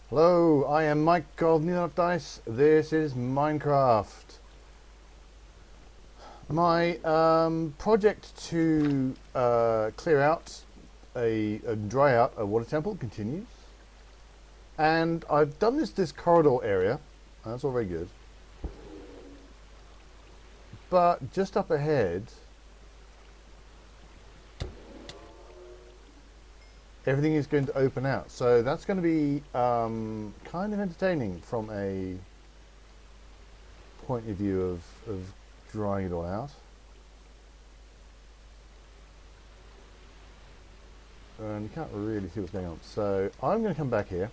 Hello, I am Mike of New Enough Dice. This is Minecraft. My project to clear out dry out a water temple continues, and I've done this corridor area. That's all very good, but just up ahead, everything is going to open out. So that's going to be kind of entertaining from a point of view of drying it all out. And you can't really see what's going on. So I'm going to come back here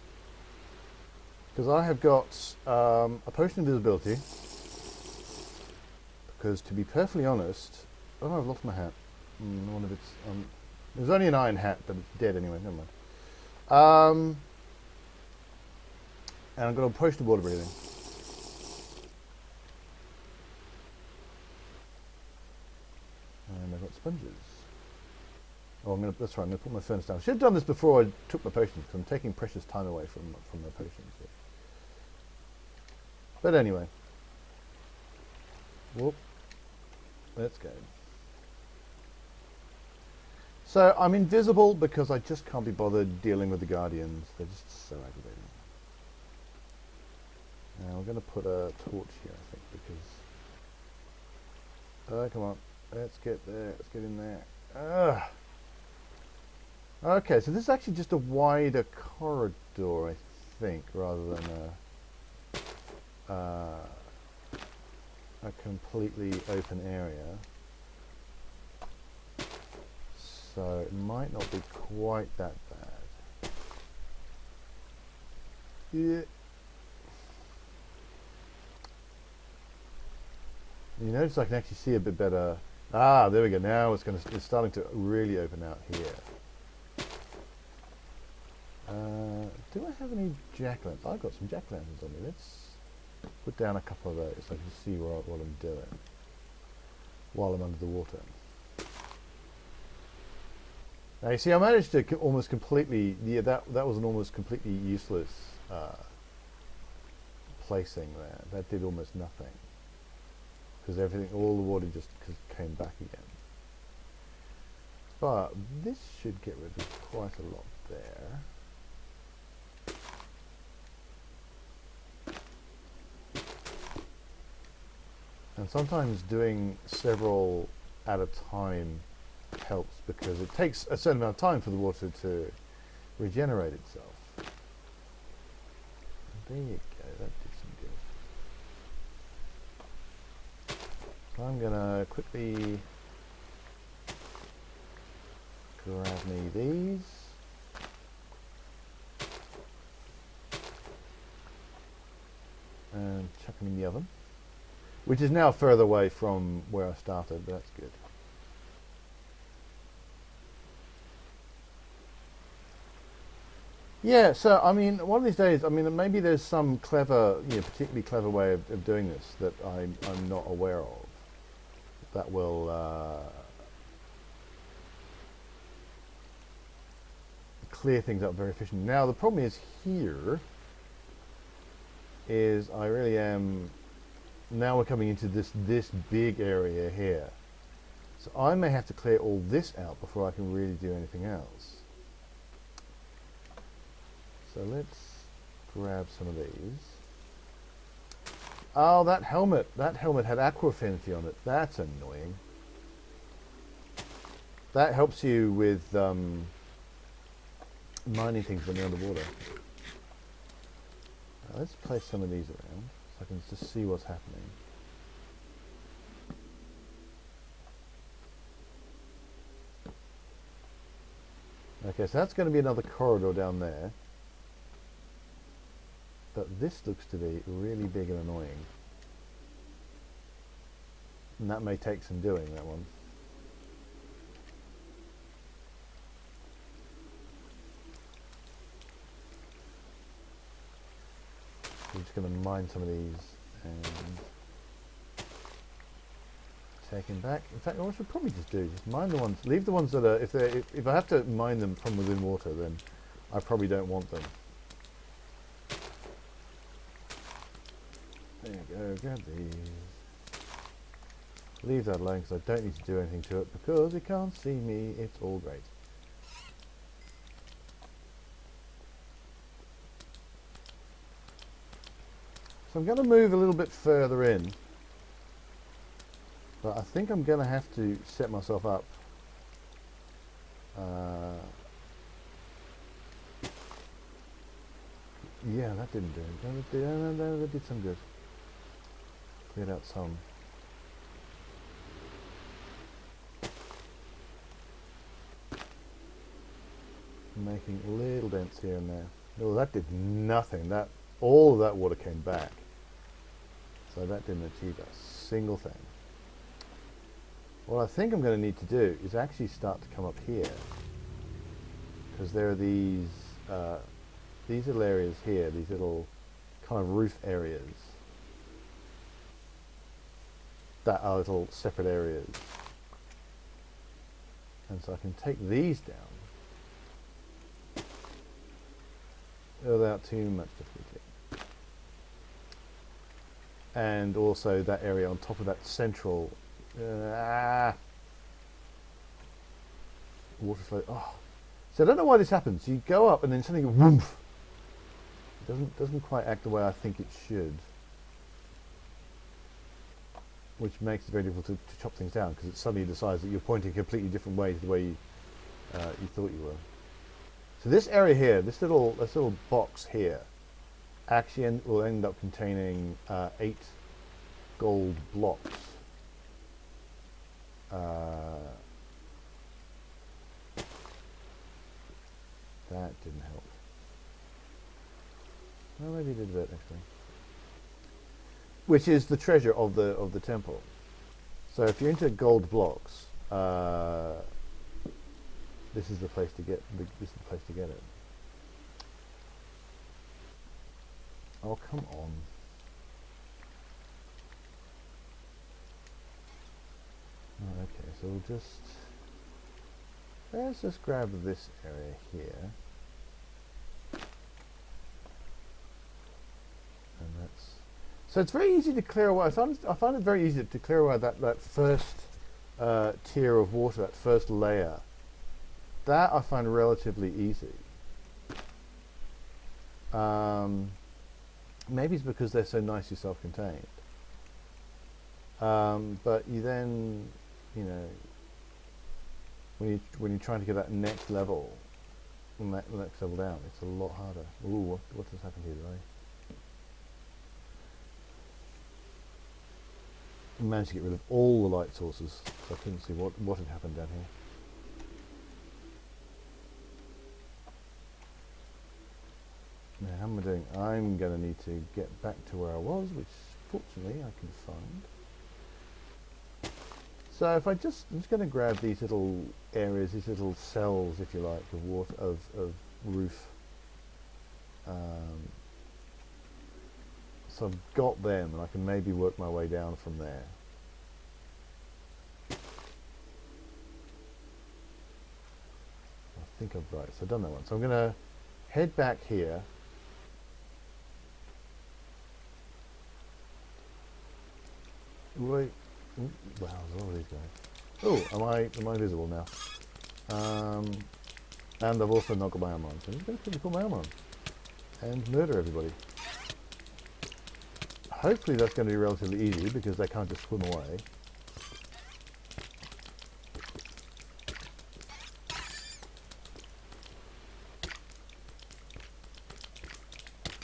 because I have got a potion of invisibility. Because to be perfectly honest, oh, I've lost my hat. One of its there's only an iron hat, but it's dead anyway. Never mind. And I've got a potion of water breathing. And I've got sponges. Oh, that's right. I'm going to put my furnace down. I should have done this before I took my potions, because I'm taking precious time away from my potions here. But anyway. Whoop. Let's go. So I'm invisible because I just can't be bothered dealing with the guardians. They're just so aggravating. Now we're going to put a torch here, I think, because... Oh, come on. Let's get there. Let's get in there. Ugh. Okay, so this is actually just a wider corridor, I think, rather than a completely open area. So it might not be quite that bad. Yeah. You notice I can actually see a bit better. Ah, there we go. Now it's starting to really open out here. Do I have any jack-lanterns? I've got some jack-lanterns on me. Let's put down a couple of those so I can see what I'm doing while I'm under the water. Now you see, I managed to almost completely. Yeah, that was an almost completely useless placing there. That did almost nothing because all the water just came back again. But this should get rid of quite a lot there. And sometimes doing several at a time helps because it takes a certain amount of time for the water to regenerate itself. There you go, that did some good. So I'm gonna quickly grab me these. And chuck them in the oven. Which is now further away from where I started, but that's good. Yeah, so I mean, one of these days, I mean, maybe there's some clever, particularly clever way of doing this that I'm not aware of. That will clear things up very efficiently. Now the problem is here is I really am. Now we're coming into this big area here. So I may have to clear all this out before I can really do anything else. So let's grab some of these. Oh, that helmet had aqua affinity on it. That's annoying. That helps you with mining things when you're underwater. Now let's place some of these around. I can just see what's happening. Okay, so that's going to be another corridor down there. But this looks to be really big and annoying. And that may take some doing, that one. I'm just going to mine some of these and take them back. In fact, what I should probably just do is just mine the ones, leave the ones that are, if I have to mine them from within water, then I probably don't want them. There you go, grab these. Leave that alone because I don't need to do anything to it because it can't see me. It's all great. So I'm going to move a little bit further in, but I think I'm going to have to set myself up. Yeah, that didn't do it. That did some good. Cleared out some. Making little dents here and there. Oh, that did nothing. That all of that water came back. So that didn't achieve a single thing. What I think I'm going to need to do is actually start to come up here, because there are these little areas here, these little kind of roof areas that are little separate areas, and so I can take these down without too much difficulty. And also that area on top of that central water flow. Oh, so I don't know why this happens. You go up and then suddenly whoomph. It doesn't quite act the way I think it should, which makes it very difficult to chop things down because it suddenly decides that you're pointing a completely different way to the way you thought you were. So this area here, this little box here, actually will end up containing 8 gold blocks. That didn't help. Well, maybe it did a bit actually. Which is the treasure of the temple. So if you're into gold blocks, this is the place to get it. Oh, come on. Oh, okay, so let's just grab this area here. And so it's very easy to clear away. I find it very easy to clear away that first tier of water, that first layer. That I find relatively easy. Maybe it's because they're so nicely self-contained. But you then, you know, when you're trying to get that next level, next level down, it's a lot harder. Ooh, what has happened here today? I managed to get rid of all the light sources, so I couldn't see what had happened down here. Now, how am I doing? I'm going to need to get back to where I was, which fortunately I can find. So if I'm just going to grab these little areas, these little cells, if you like, of water, of roof. So I've got them, and I can maybe work my way down from there. I think I've right. So I've done that one. So I'm going to head back here. Wait. Wow, there's all these guys. Oh, am I visible now? And I've also not got my arm on, so I'm just going to quickly put my arm on and murder everybody. Hopefully that's going to be relatively easy because they can't just swim away.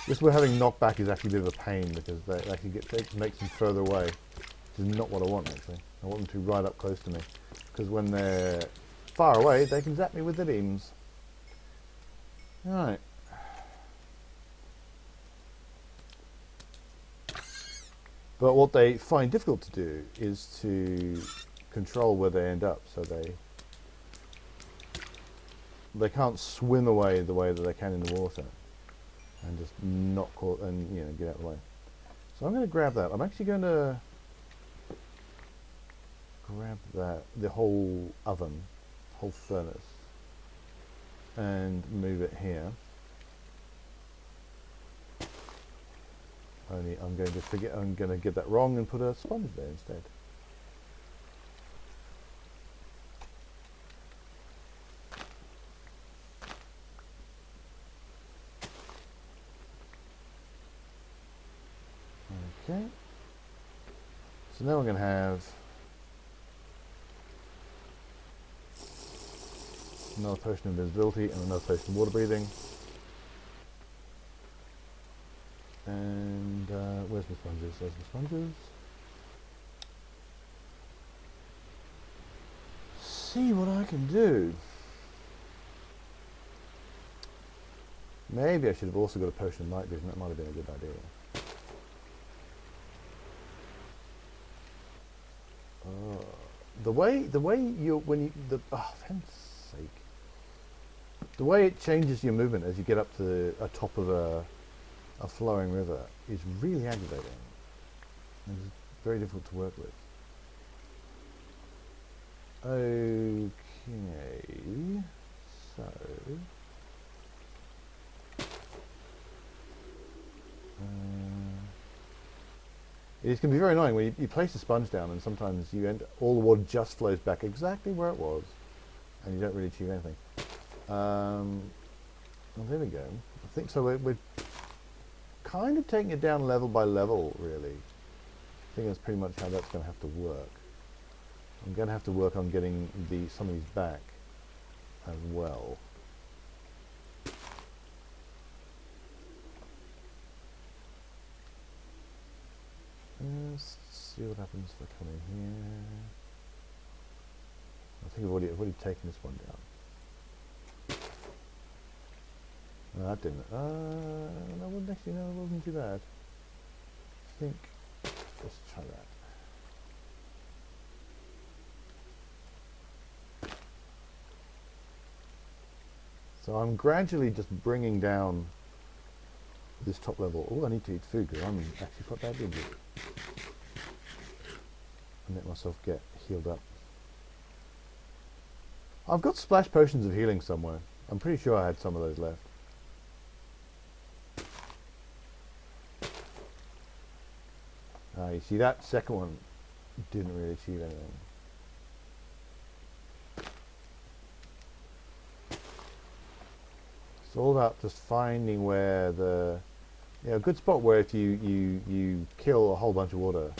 This we're having knockback is actually a bit of a pain because they makes them further away. Which is not what I want actually. I want them to be right up close to me because when they're far away they can zap me with their beams. Alright. But what they find difficult to do is to control where they end up, so they can't swim away the way that they can in the water and just not caught and get out of the way. So I'm going to grab that. I'm actually going to grab the whole oven, whole furnace, and move it here. Only I'm going to get that wrong and put a sponge there instead. Okay. So now we're going to have another potion of invisibility and another potion of water breathing. And where's my sponges? There's my sponges. See what I can do. Maybe I should have also got a potion of night vision. That might have been a good idea. The way you oh, for heaven's sake, the way it changes your movement as you get up to the top of a flowing river is really aggravating. It's very difficult to work with. Okay, so it can be very annoying when you place a sponge down and sometimes all the water just flows back exactly where it was and you don't really achieve anything. Well, there we go. I think so. We're kind of taking it down level by level, really. I think that's pretty much how that's going to have to work. I'm going to have to work on getting some of these back as well. Let's see what happens if I come in here. I think I've already taken this one down. No, that didn't. No, wouldn't actually. No, it wasn't too bad. I think. Let's try that. So I'm gradually just bringing down this top level. Oh, I need to eat food because I'm actually quite badly injured. And let myself get healed up. I've got splash potions of healing somewhere. I'm pretty sure I had some of those left. You see, that second one didn't really achieve anything. It's all about just finding where a good spot where if you kill a whole bunch of water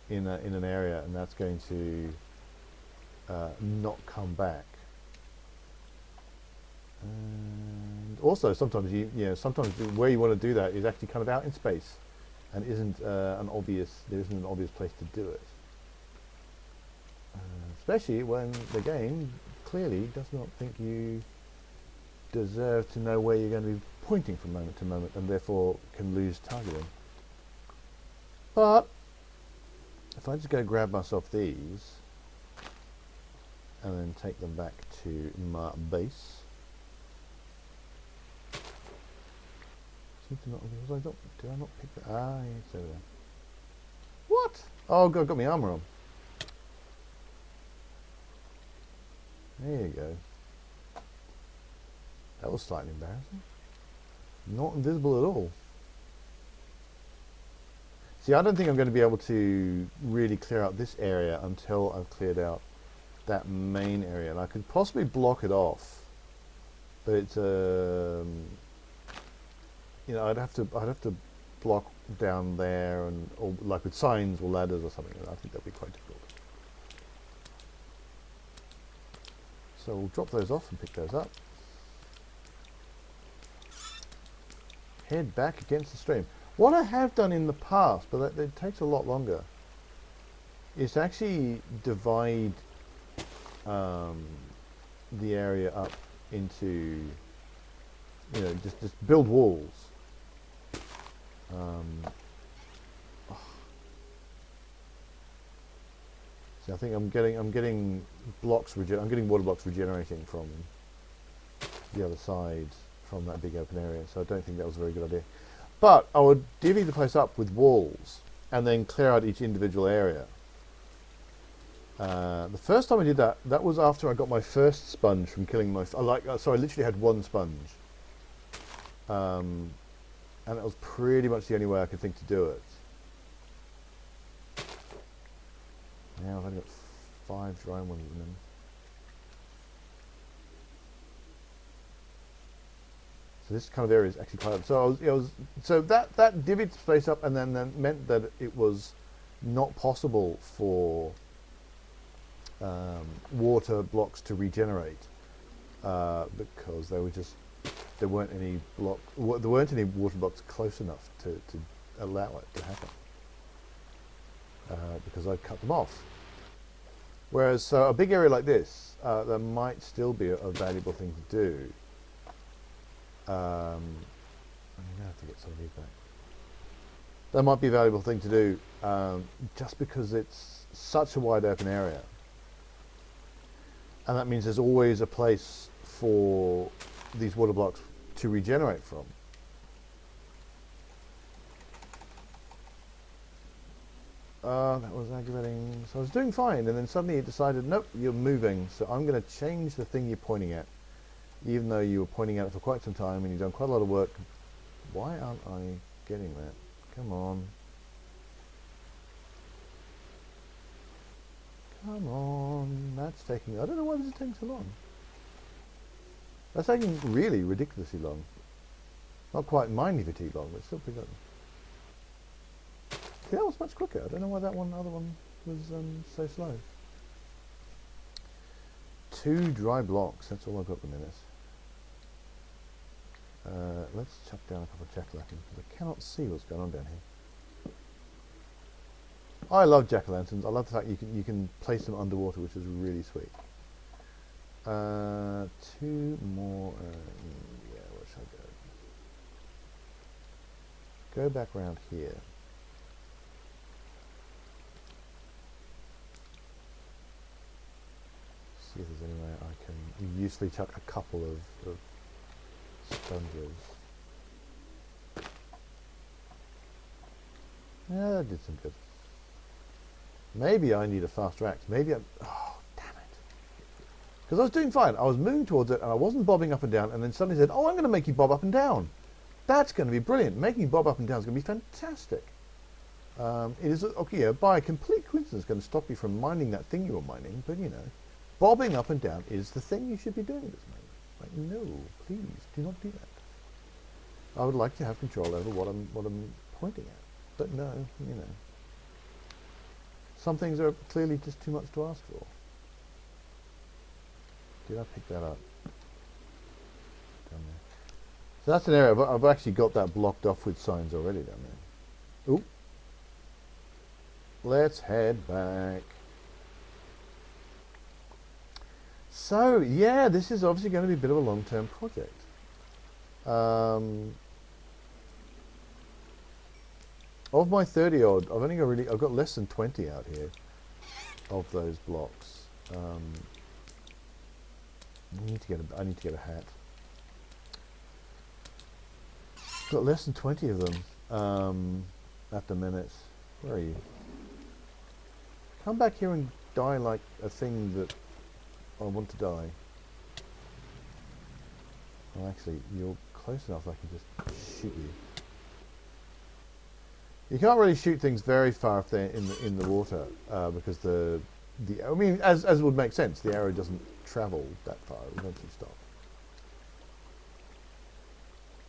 in an area, and that's going to not come back. And also, sometimes sometimes where you want to do that is actually kind of out in space, and there isn't an obvious place to do it. Especially when the game clearly does not think you deserve to know where you're going to be pointing from moment to moment, and therefore can lose targeting. But if I just go grab myself these and then take them back to my base. Did I not pick that? Ah, yeah, it's over there. What? Oh, God, got my armor on. There you go. That was slightly embarrassing. Not invisible at all. See, I don't think I'm going to be able to really clear out this area until I've cleared out that main area. And I could possibly block it off, but it's I'd have to block down there, or like with signs or ladders or something. I think that'd be quite difficult. So we'll drop those off and pick those up. Head back against the stream. What I have done in the past, but it takes a lot longer, is to actually divide the area up into, just build walls. See, I think I'm getting blocks. I'm getting water blocks regenerating from the other side from that big open area. So I don't think that was a very good idea. But I would divvy the place up with walls and then clear out each individual area. The first time I did that, that was after I got my first sponge from killing my. So I literally had one sponge, and And that was pretty much the only way I could think to do it. Now I've only got 5 dry ones at the minute. So this kind of area is actually quite up. So so that divvied space up, and then meant that it was not possible for water blocks to regenerate because there weren't any water blocks close enough to allow it to happen because I'd cut them off. Whereas so a big area like this, there might still be a valuable thing to do. I'm going to have to get some of these back. That might be a valuable thing to do just because it's such a wide open area. And that means there's always a place for these water blocks to regenerate from. That was aggravating. So I was doing fine, and then suddenly it decided, nope, you're moving, so I'm going to change the thing you're pointing at. Even though you were pointing at it for quite some time and you've done quite a lot of work. Why aren't I getting that? Come on. Come on. That's taking... I don't know why this is taking so long. That's taking really ridiculously long. Not quite mind fatigue long, but still pretty good. See, that was much quicker. I don't know why that other one was so slow. 2 dry blocks. That's all I've got at the minute. Let's chop down a couple of jack-o'-lanterns because I cannot see what's going on down here. I love jack-o'-lanterns. I love the fact you can place them underwater, which is really sweet. 2 more. Yeah, where should I go? Go back around here. See if there's any way I can usefully chuck a couple of sponges. Yeah, that did some good. Maybe I need a faster axe. Maybe oh, damn it. Because I was doing fine. I was moving towards it and I wasn't bobbing up and down, and then suddenly said, oh, I'm going to make you bob up and down. That's going to be brilliant. Making you bob up and down is going to be fantastic. It is, okay, yeah, by complete coincidence, going to stop you from mining that thing you were mining, but you know, bobbing up and down is the thing you should be doing at this moment. Like, no, please, do not do that. I would like to have control over what I'm pointing at, but no, you know. Some things are clearly just too much to ask for. Did I pick that up? Down there. So that's an area, but I've actually got that blocked off with signs already down there. Oop. Let's head back. So, yeah, this is obviously going to be a bit of a long-term project. Of my 30-odd, I've got less than 20 out here of those blocks. I need to get a hat. Got less than 20 of them at the minute. Where are you? Come back here and die like a thing that I want to die. Well, actually, you're close enough that I can just shoot you. You can't really shoot things very far if they're in the water because I mean, as would make sense, the arrow doesn't travel that far. It will eventually stop.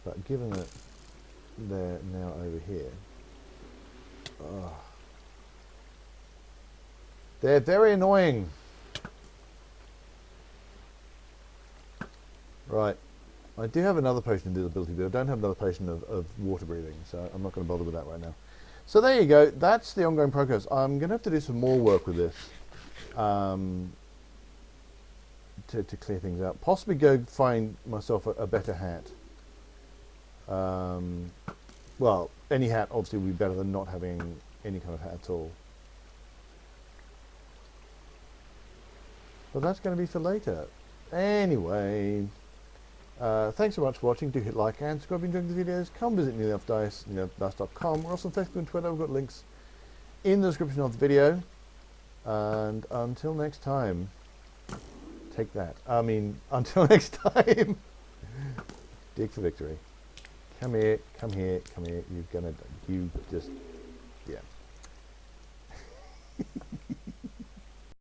But given that they're now over here, they're very annoying. Right. I do have another potion of invisibility, but I don't have another potion of water breathing, so I'm not going to bother with that right now. So there you go. That's the ongoing progress. I'm going to have to do some more work with this to clear things out. Possibly go find myself a better hat. Well, any hat obviously would be better than not having any kind of hat at all. But that's going to be for later. Anyway, thanks so much for watching. Do hit like and subscribe if you're enjoying the videos. Come visit nearlyenough.dice, nearlyenough.com. We're also on Facebook and Twitter. We've got links in the description of the video. And until next time, take that. I mean, until next time, dig for victory. Come here, come here, come here. You just, yeah.